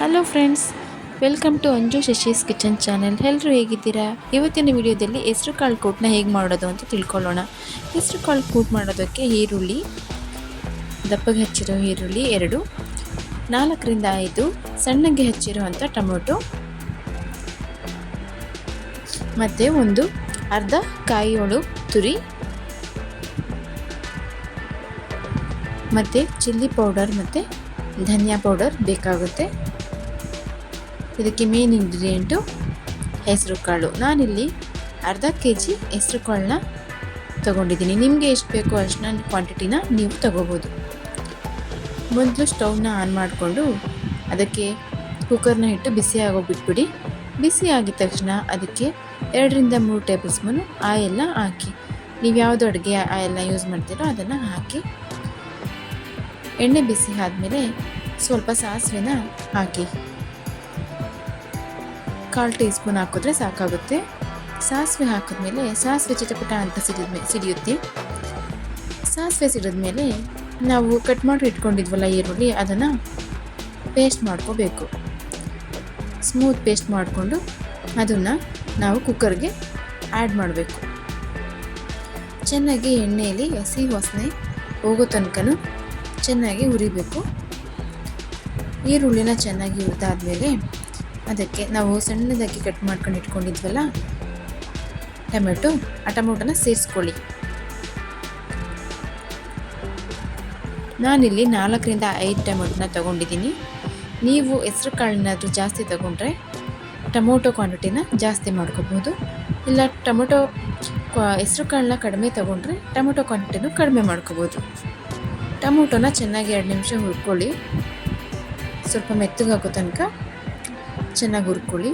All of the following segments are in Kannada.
Hello friends, welcome to Anju Shashi's kitchen channel. ಎಲ್ಲರೂ ಹೇಗಿದ್ದೀರಾ? ಇವತ್ತಿನ ವಿಡಿಯೋದಲ್ಲಿ ಹೆಸರು ಕಾಳು ಕೂಟನ್ನ ಹೇಗೆ ಮಾಡೋದು ಅಂತ ತಿಳ್ಕೊಳ್ಳೋಣ. ಹೆಸರು ಕಾಳು ಕೂಟ್ ಮಾಡೋದಕ್ಕೆ ಈರುಳ್ಳಿ, ದಪ್ಪಗೆ ಹಚ್ಚಿರೋ ಈರುಳ್ಳಿ 2, 4ರಿಂದ 5 ಸಣ್ಣಗೆ ಹಚ್ಚಿರೋವಂಥ ಟೊಮೊಟೊ, ಮತ್ತು ಒಂದು ಅರ್ಧ ಕಾಯಿಯೊಳು ತುರಿ, ಮತ್ತು ಚಿಲ್ಲಿ ಪೌಡರ್ ಮತ್ತು ಧನಿಯಾ ಪೌಡರ್ ಬೇಕಾಗುತ್ತೆ. ಇದಕ್ಕೆ ಮೇನ್ ಇಂಗ್ರೀಡಿಯೆಂಟು ಹೆಸರು ಕಾಳು. ನಾನಿಲ್ಲಿ ಅರ್ಧ kg ಹೆಸರು ಕಾಳನ್ನ ತೊಗೊಂಡಿದ್ದೀನಿ. ನಿಮಗೆ ಎಷ್ಟು ಬೇಕೋ ಅಷ್ಟನ್ನ ಕ್ವಾಂಟಿಟಿನ ನೀವು ತೊಗೋಬೋದು. ಮೊದಲು ಸ್ಟವ್ನ ಆನ್ ಮಾಡಿಕೊಂಡು ಅದಕ್ಕೆ ಕುಕ್ಕರ್ನ ಇಟ್ಟು ಬಿಸಿ ಆಗೋಗ್ಬಿಟ್ಬಿಡಿ. ಬಿಸಿ ಆಗಿದ ತಕ್ಷಣ ಅದಕ್ಕೆ 2ರಿಂದ 3 ಟೇಬಲ್ ಸ್ಪೂನು ಆಯಿಲ್ನ ಹಾಕಿ. ನೀವು ಯಾವುದು ಅಡುಗೆ ಆಯಿಲ್ನ ಯೂಸ್ ಮಾಡ್ತೀರೋ ಅದನ್ನು ಹಾಕಿ. ಎಣ್ಣೆ ಬಿಸಿ ಆದಮೇಲೆ ಸ್ವಲ್ಪ ಸಾಸಿವೆನ ಹಾಕಿ. 1/4 ಟೀ ಸ್ಪೂನ್ ಹಾಕಿದ್ರೆ ಸಾಕಾಗುತ್ತೆ. ಸಾಸಿವೆ ಹಾಕಿದ್ಮೇಲೆ ಸಾಸಿವೆ ಚಿಟಪಟ ಅಂತ ಸಿಡಿಯುತ್ತೆ. ಸಾಸಿವೆ ಸಿಡಿದ್ಮೇಲೆ ನಾವು ಕಟ್ ಮಾಡಿ ಇಟ್ಕೊಂಡಿದ್ವಲ್ಲ ಈರುಳ್ಳಿ, ಅದನ್ನು ಪೇಸ್ಟ್ ಮಾಡ್ಕೋಬೇಕು. ಸ್ಮೂತ್ ಪೇಸ್ಟ್ ಮಾಡಿಕೊಂಡು ಅದನ್ನು ನಾವು ಕುಕ್ಕರ್ಗೆ ಆ್ಯಡ್ ಮಾಡಬೇಕು. ಚೆನ್ನಾಗಿ ಎಣ್ಣೆಯಲ್ಲಿ ಹಸಿ ವಾಸನೆ ಹೋಗೋ ತನಕನೂ ಚೆನ್ನಾಗಿ ಹುರಿಬೇಕು. ಈರುಳ್ಳಿನ ಚೆನ್ನಾಗಿ ಹುರಿದಾದ್ಮೇಲೆ ಅದಕ್ಕೆ ನಾವು ಸಣ್ಣದಾಗಿ ಕಟ್ ಮಾಡ್ಕೊಂಡು ಇಟ್ಕೊಂಡಿದ್ವಲ್ಲ ಆ ಟೊಮೊಟೊನ ಸೇರಿಸ್ಕೊಳ್ಳಿ. ನಾನಿಲ್ಲಿ 4ರಿಂದ 5 ಟೊಮೊಟೊನ ತೊಗೊಂಡಿದ್ದೀನಿ. ನೀವು ಹೆಸರು ಕಾಳನ್ನಾದರೂ ಜಾಸ್ತಿ ತೊಗೊಂಡ್ರೆ ಟೊಮೊಟೊ ಕ್ವಾಂಟಿಟಿನ ಜಾಸ್ತಿ ಮಾಡ್ಕೋಬೋದು. ಇಲ್ಲ ಹೆಸರು ಕಾಳನ್ನ ಕಡಿಮೆ ತೊಗೊಂಡ್ರೆ ಟೊಮೊಟೊ ಕ್ವಾಂಟಿಟಿನೂ ಕಡಿಮೆ ಮಾಡ್ಕೋಬೋದು. ಟೊಮೊಟೊನ ಚೆನ್ನಾಗಿ 2 ನಿಮಿಷ ಹುರ್ಕೊಳ್ಳಿ. ಸ್ವಲ್ಪ ಮೆತ್ತಗಾಗೋ ತನಕ ಚೆನ್ನಾಗಿ ಹುರ್ಕೊಳ್ಳಿ.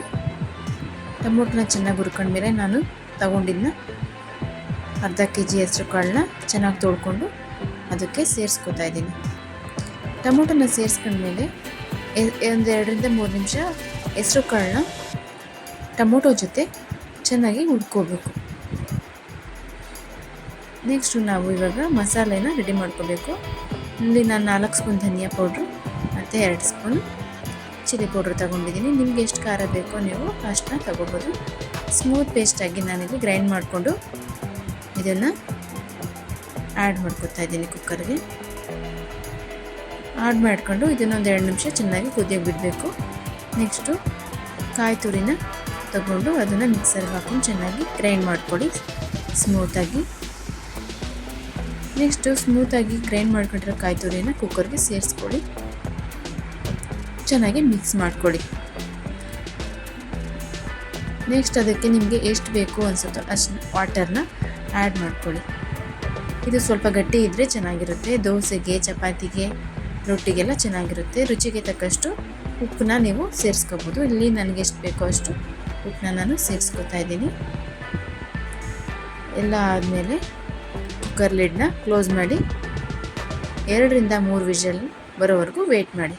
ಟೊಮೊಟೊನ ಚೆನ್ನಾಗಿ ಹುರ್ಕೊಂಡ್ಮೇಲೆ ನಾನು ತಗೊಂಡಿದ್ದನ್ನ ಅರ್ಧ kg ಹೆಸರು ಕಾಳನ್ನ ಚೆನ್ನಾಗಿ ತೊಳ್ಕೊಂಡು ಅದಕ್ಕೆ ಸೇರಿಸ್ಕೊತಾ ಇದ್ದೀನಿ. ಟೊಮೊಟೊನ ಸೇರಿಸ್ಕೊಂಡ್ಮೇಲೆ ಒಂದು 2ರಿಂದ 3 ನಿಮಿಷ ಹೆಸರು ಕಾಳನ್ನ ಟೊಮೊಟೊ ಜೊತೆ ಚೆನ್ನಾಗಿ ಹುರ್ಕೋಬೇಕು. ನೆಕ್ಸ್ಟು ನಾವು ಇವಾಗ ಮಸಾಲೆನ ರೆಡಿ ಮಾಡ್ಕೋಬೇಕು. ಇಲ್ಲಿ ನಾನು 4 ಸ್ಪೂನ್ ಧನಿಯಾ ಪೌಡ್ರು ಮತ್ತು 2 ಸ್ಪೂನ್ ಚಿಲ್ಲಿ ಪೌಡ್ರ್ ತೊಗೊಂಡಿದ್ದೀನಿ. ನಿಮಗೆ ಎಷ್ಟು ಖಾರ ಬೇಕೋ ನೀವು ಅಷ್ಟನ್ನ ತೊಗೋಬೋದು. ಸ್ಮೂತ್ ಪೇಸ್ಟಾಗಿ ನಾನಿಲ್ಲಿ ಗ್ರೈಂಡ್ ಮಾಡಿಕೊಂಡು ಇದನ್ನು ಆ್ಯಡ್ ಮಾಡ್ಕೊತಾ ಇದ್ದೀನಿ ಕುಕ್ಕರ್ಗೆ. ಆ್ಯಡ್ ಮಾಡ್ಕೊಂಡು ಇದನ್ನೊಂದು 2 ನಿಮಿಷ ಚೆನ್ನಾಗಿ ಕುದಿಯೋಕೆ ಬಿಡಬೇಕು. ನೆಕ್ಸ್ಟು ಕಾಯಿ ತುರಿನ ತಗೊಂಡು ಅದನ್ನು ಮಿಕ್ಸರ್ಗೆ ಹಾಕೊಂಡು ಚೆನ್ನಾಗಿ ಗ್ರೈಂಡ್ ಮಾಡ್ಕೊಳ್ಳಿ ಸ್ಮೂತಾಗಿ. ನೆಕ್ಸ್ಟು ಸ್ಮೂತಾಗಿ ಗ್ರೈಂಡ್ ಮಾಡ್ಕೊಂಡಿರೋ ಕಾಯಿ ತುರಿನ ಕುಕ್ಕರ್ಗೆ ಸೇರಿಸ್ಕೊಳ್ಳಿ. ಚೆನ್ನಾಗಿ ಮಿಕ್ಸ್ ಮಾಡ್ಕೊಳ್ಳಿ. ನೆಕ್ಸ್ಟ್ ಅದಕ್ಕೆ ನಿಮಗೆ ಎಷ್ಟು ಬೇಕು ಅನಿಸುತ್ತೋ ಅಷ್ಟು ವಾಟರ್ನ ಆ್ಯಡ್ ಮಾಡ್ಕೊಳ್ಳಿ. ಇದು ಸ್ವಲ್ಪ ಗಟ್ಟಿ ಇದ್ದರೆ ಚೆನ್ನಾಗಿರುತ್ತೆ. ದೋಸೆಗೆ, ಚಪಾತಿಗೆ, ರೊಟ್ಟಿಗೆಲ್ಲ ಚೆನ್ನಾಗಿರುತ್ತೆ. ರುಚಿಗೆ ತಕ್ಕಷ್ಟು ಉಪ್ಪನ್ನ ನೀವು ಸೇರಿಸ್ಕೋಬೋದು. ಇಲ್ಲಿ ನನಗೆ ಎಷ್ಟು ಬೇಕೋ ಅಷ್ಟು ಉಪ್ಪನ್ನ ನಾನು ಸೇರಿಸ್ಕೊತಾ ಇದ್ದೀನಿ. ಎಲ್ಲ ಆದಮೇಲೆ ಕುಕ್ಕರ್ ಲಿಡ್ನ ಕ್ಲೋಸ್ ಮಾಡಿ 2ರಿಂದ 3 ವಿಷಲ್ ಬರೋವರೆಗೂ ವೇಟ್ ಮಾಡಿ.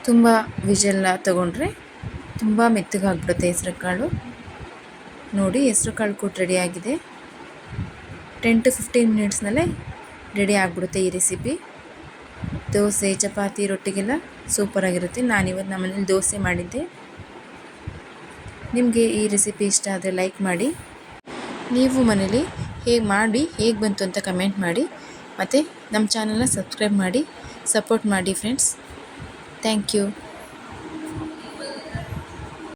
ತುಂಬ ವಿಷಲ್ನ ತೊಗೊಂಡ್ರೆ ತುಂಬ ಮೆತ್ತಗಾಗ್ಬಿಡುತ್ತೆ ಹೆಸರು ಕಾಳು. ನೋಡಿ, ಹೆಸರು ಕಾಳು ಕೂಟ್ ರೆಡಿಯಾಗಿದೆ. 10 to 15 ಮಿನಿಟ್ಸ್ನಲ್ಲೇ ರೆಡಿ ಆಗಿಬಿಡುತ್ತೆ ಈ ರೆಸಿಪಿ. ದೋಸೆ, ಚಪಾತಿ, ರೊಟ್ಟಿಗೆಲ್ಲ ಸೂಪರಾಗಿರುತ್ತೆ. ನಾನಿವತ್ತು ನಮ್ಮನೇಲಿ ದೋಸೆ ಮಾಡಿದ್ದೆ. ನಿಮಗೆ ಈ ರೆಸಿಪಿ ಇಷ್ಟ ಆದರೆ ಲೈಕ್ ಮಾಡಿ. ನೀವು ಮನೇಲಿ ಹೇಗೆ ಬಂತು ಅಂತ ಕಮೆಂಟ್ ಮಾಡಿ. ಮತ್ತು ನಮ್ಮ ಚಾನಲ್ನ ಸಬ್ಸ್ಕ್ರೈಬ್ ಮಾಡಿ ಸಪೋರ್ಟ್ ಮಾಡಿ ಫ್ರೆಂಡ್ಸ್. Thank you.